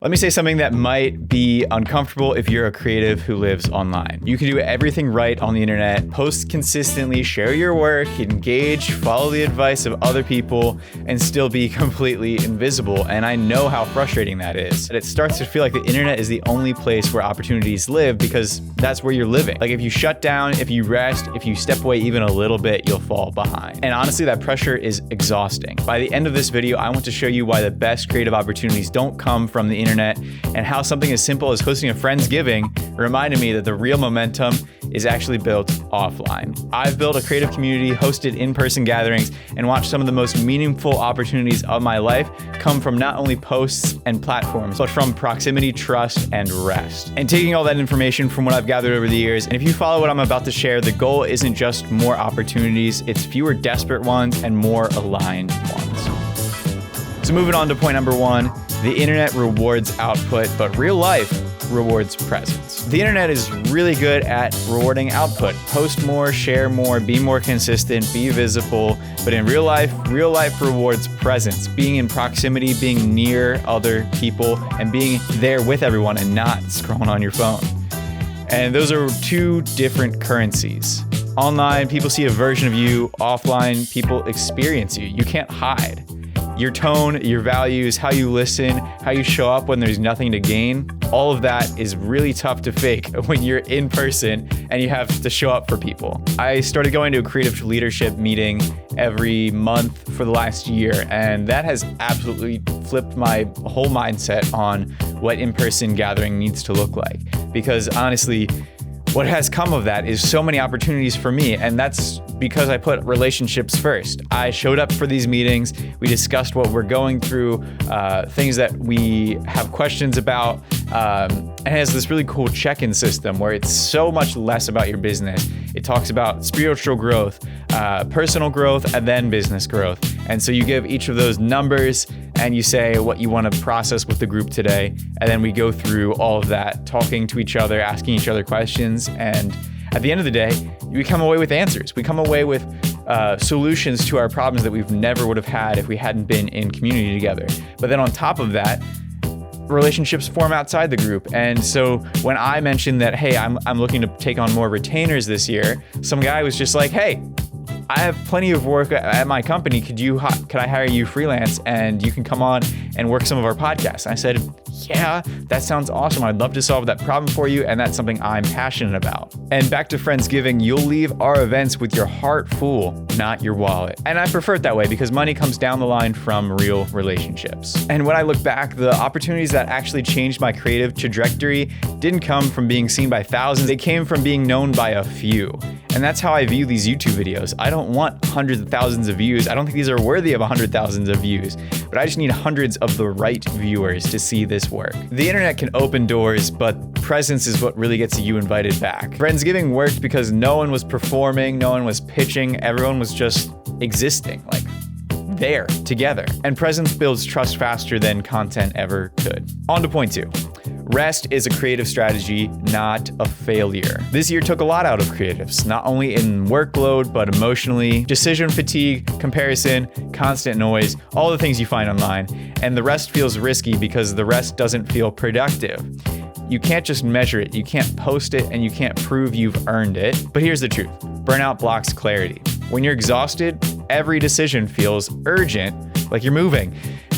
Let me say something that might be uncomfortable if you're a creative who lives online. You can do everything right on the internet, post consistently, share your work, engage, follow the advice of other people, and still be completely invisible. And I know how frustrating that is. It starts to feel like the internet is the only place where opportunities live because that's where you're living. Like if you shut down, if you rest, if you step away even a little bit, you'll fall behind. And honestly, that pressure is exhausting. By the end of this video, I want to show you why the best creative opportunities don't come from the internet and how something as simple as hosting a Friendsgiving reminded me that the real momentum is actually built offline. I've built a creative community, hosted in-person gatherings, and watched some of the most meaningful opportunities of my life come from not only posts and platforms, but from proximity, trust, and rest. And taking all that information from what I've gathered over the years, and if you follow what I'm about to share, the goal isn't just more opportunities, it's fewer desperate ones and more aligned ones. So moving on to point number one, the internet rewards output, but real life rewards presence. The internet is really good at rewarding output. Post more, share more, be more consistent, be visible. But in real life rewards presence. Being in proximity, being near other people, and being there with everyone and not scrolling on your phone. And those are two different currencies. Online, people see a version of you. Offline, people experience you. You can't hide. Your tone, your values, how you listen, how you show up when there's nothing to gain, all of that is really tough to fake when you're in person and you have to show up for people. I started going to a creative leadership meeting every month for the last year, and that has absolutely flipped my whole mindset on what in-person gathering needs to look like. Because honestly, what has come of that is so many opportunities for me, and that's because I put relationships first. I showed up for these meetings, we discussed what we're going through, things that we have questions about, and it has this really cool check-in system where it's so much less about your business. It talks about spiritual growth, personal growth, and then business growth. And so you give each of those numbers and you say what you want to process with the group today. And then we go through all of that, talking to each other, asking each other questions. And at the end of the day, we come away with answers. We come away with solutions to our problems that we've never would have had if we hadn't been in community together. But then on top of that, relationships form outside the group. And so when I mentioned that, hey, I'm looking to take on more retainers this year, some guy was just like, hey, I have plenty of work at my company. Could I hire you freelance and you can come on and work some of our podcasts? And I said, yeah, that sounds awesome. I'd love to solve that problem for you. And that's something I'm passionate about. And back to Friendsgiving, you'll leave our events with your heart full, not your wallet. And I prefer it that way because money comes down the line from real relationships. And when I look back, the opportunities that actually changed my creative trajectory didn't come from being seen by thousands. They came from being known by a few. And that's how I view these YouTube videos. I don't want hundreds of thousands of views. I don't think these are worthy of 100,000 of views, but I just need hundreds of the right viewers to see this work. The internet can open doors, but presence is what really gets you invited back. Friendsgiving worked because no one was performing, no one was pitching, everyone was just existing, like there together. And presence builds trust faster than content ever could. On to point two. Rest is a creative strategy, not a failure. This year took a lot out of creatives, not only in workload, but emotionally. Decision fatigue, comparison, constant noise, all the things you find online. And the rest feels risky because the rest doesn't feel productive. You can't just measure it, you can't post it, and you can't prove you've earned it. But here's the truth, burnout blocks clarity. When you're exhausted, every decision feels urgent, like you're moving.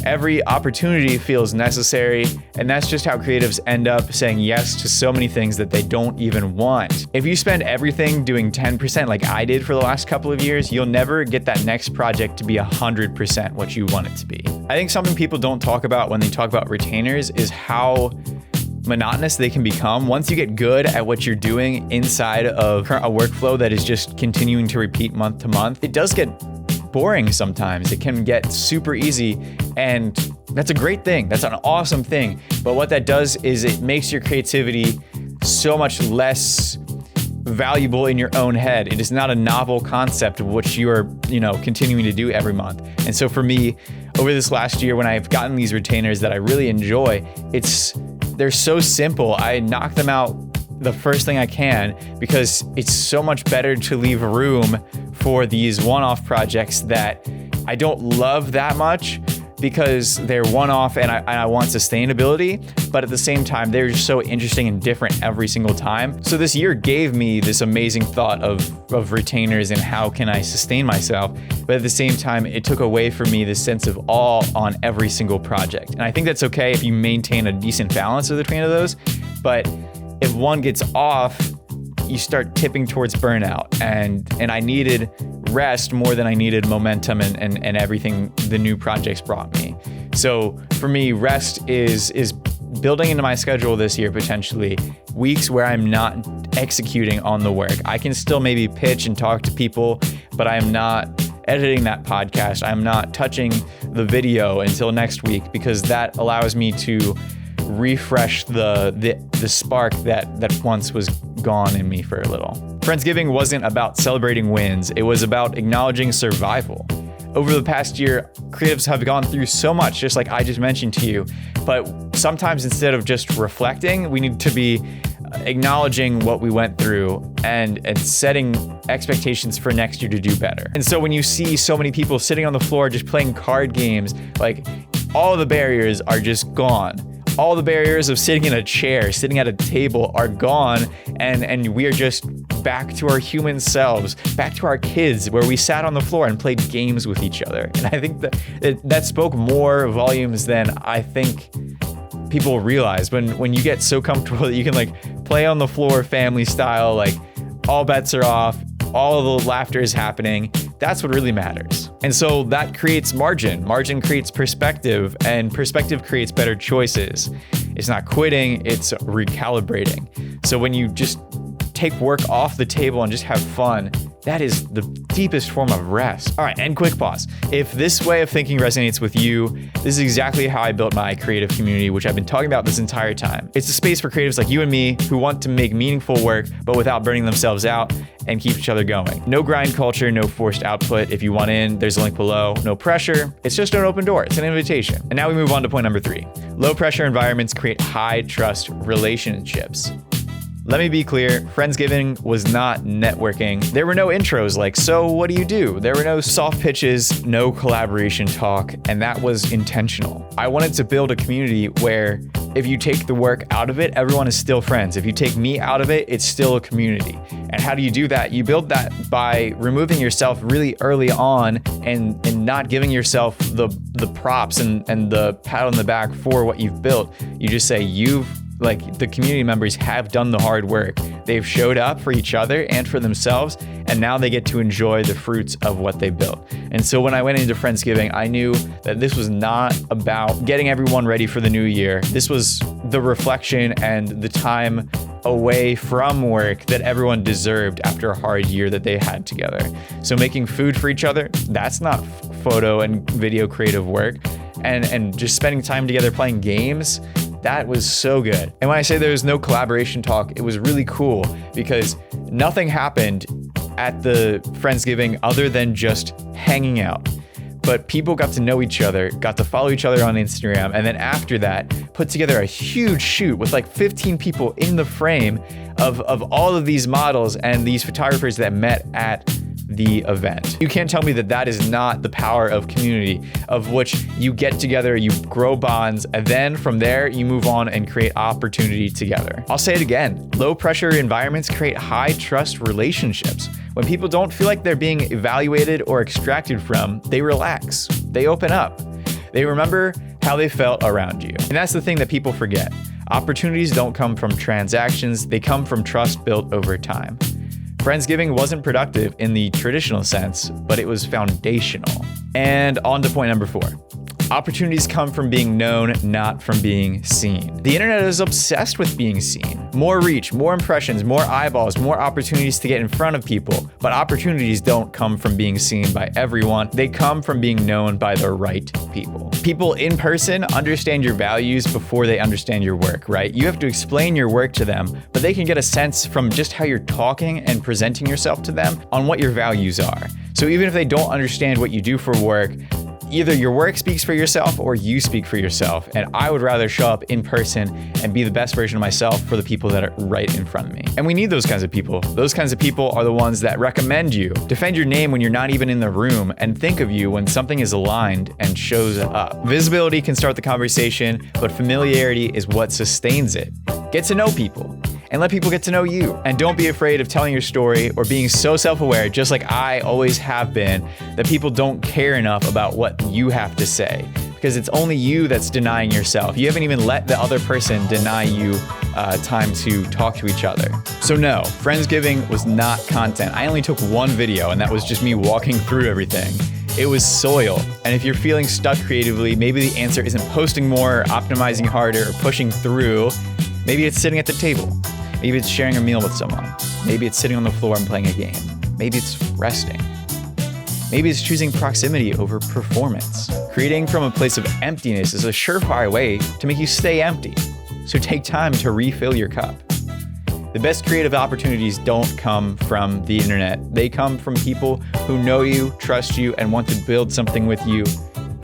Every opportunity feels necessary, and that's just how creatives end up saying yes to so many things that they don't even want. If you spend everything doing 10% like I did for the last couple of years, you'll never get that next project to be 100% what you want it to be. I think something people don't talk about when they talk about retainers is how monotonous they can become. Once you get good at what you're doing inside of a workflow that is just continuing to repeat month to month, it does get boring sometimes. It can get super easy, and that's a great thing. That's an awesome thing. But what that does is it makes your creativity so much less valuable in your own head. It is not a novel concept of what you are, continuing to do every month. And so for me, over this last year, when I've gotten these retainers that I really enjoy, they're so simple. I knock them out the first thing I can because it's so much better to leave room for these one-off projects that I don't love that much, because they're one-off and I want sustainability, but at the same time, they're just so interesting and different every single time. So this year gave me this amazing thought of retainers and how can I sustain myself, but at the same time, it took away from me this sense of awe on every single project. And I think that's okay if you maintain a decent balance between those, but if one gets off, you start tipping towards burnout, and I needed rest more than I needed momentum and everything the new projects brought me. So for me, rest is building into my schedule this year, potentially weeks where I'm not executing on the work. I can still maybe pitch and talk to people, but I am not editing that podcast. I'm not touching the video until next week, because that allows me to refresh the spark that once was gone in me for a little. Friendsgiving wasn't about celebrating wins. It was about acknowledging survival. Over the past year, creatives have gone through so much, just like I just mentioned to you, but sometimes instead of just reflecting, we need to be acknowledging what we went through and setting expectations for next year to do better. And so when you see so many people sitting on the floor just playing card games, like all the barriers are just gone. All the barriers of sitting in a chair, sitting at a table are gone, and we are just back to our human selves, back to our kids, where we sat on the floor and played games with each other. And I think that spoke more volumes than I think people realize. When you get so comfortable that you can like play on the floor family style, like all bets are off, all the laughter is happening, that's what really matters. And so that creates margin. Margin creates perspective, and perspective creates better choices. It's not quitting, it's recalibrating. So when you just take work off the table and just have fun, that is the deepest form of rest. All right, and quick pause. If this way of thinking resonates with you, this is exactly how I built my creative community, which I've been talking about this entire time. It's a space for creatives like you and me who want to make meaningful work, but without burning themselves out, and keep each other going. No grind culture, no forced output. If you want in, there's a link below. No pressure. It's just an open door. It's an invitation. And now we move on to point number 3. Low pressure environments create high trust relationships. Let me be clear, Friendsgiving was not networking. There were no intros like, so what do you do? There were no soft pitches, no collaboration talk, and that was intentional. I wanted to build a community where if you take the work out of it, everyone is still friends. If you take me out of it, it's still a community. And how do you do that? You build that by removing yourself really early on and not giving yourself the props and the pat on the back for what you've built. You just say the community members have done the hard work. They've showed up for each other and for themselves, and now they get to enjoy the fruits of what they built. And so when I went into Friendsgiving, I knew that this was not about getting everyone ready for the new year. This was the reflection and the time away from work that everyone deserved after a hard year that they had together. So making food for each other, that's not photo and video creative work. And just spending time together playing games, that was so good. And when I say there was no collaboration talk, it was really cool because nothing happened at the Friendsgiving other than just hanging out. But people got to know each other, got to follow each other on Instagram, and then after that, put together a huge shoot with like 15 people in the frame of all of these models and these photographers that met at the event. You can't tell me that that is not the power of community, of which you get together, you grow bonds, and then from there you move on and create opportunity together. I'll say it again, low pressure environments create high trust relationships. When people don't feel like they're being evaluated or extracted from, they relax, they open up, they remember how they felt around you. And that's the thing that people forget. Opportunities don't come from transactions, they come from trust built over time. Friendsgiving wasn't productive in the traditional sense, but it was foundational. And on to point number 4. Opportunities come from being known, not from being seen. The internet is obsessed with being seen. More reach, more impressions, more eyeballs, more opportunities to get in front of people. But opportunities don't come from being seen by everyone. They come from being known by the right people. People in person understand your values before they understand your work, right? You have to explain your work to them, but they can get a sense from just how you're talking and presenting yourself to them on what your values are. So even if they don't understand what you do for work, Either your work speaks for yourself or you speak for yourself. And I would rather show up in person and be the best version of myself for the people that are right in front of me. And we need those kinds of people. Those kinds of people are the ones that recommend you, defend your name when you're not even in the room, and think of you when something is aligned and shows up. Visibility can start the conversation, but familiarity is what sustains it. Get to know people and let people get to know you. And don't be afraid of telling your story or being so self-aware, just like I always have been, that people don't care enough about what you have to say. Because it's only you that's denying yourself. You haven't even let the other person deny you time to talk to each other. So no, Friendsgiving was not content. I only took one video, and that was just me walking through everything. It was soil. And if you're feeling stuck creatively, maybe the answer isn't posting more, optimizing harder, or pushing through. Maybe it's sitting at the table. Maybe it's sharing a meal with someone. Maybe it's sitting on the floor and playing a game. Maybe it's resting. Maybe it's choosing proximity over performance. Creating from a place of emptiness is a surefire way to make you stay empty. So take time to refill your cup. The best creative opportunities don't come from the internet. They come from people who know you, trust you, and want to build something with you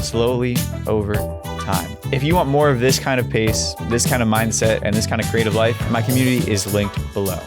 slowly over time. If you want more of this kind of pace, this kind of mindset, and this kind of creative life, my community is linked below.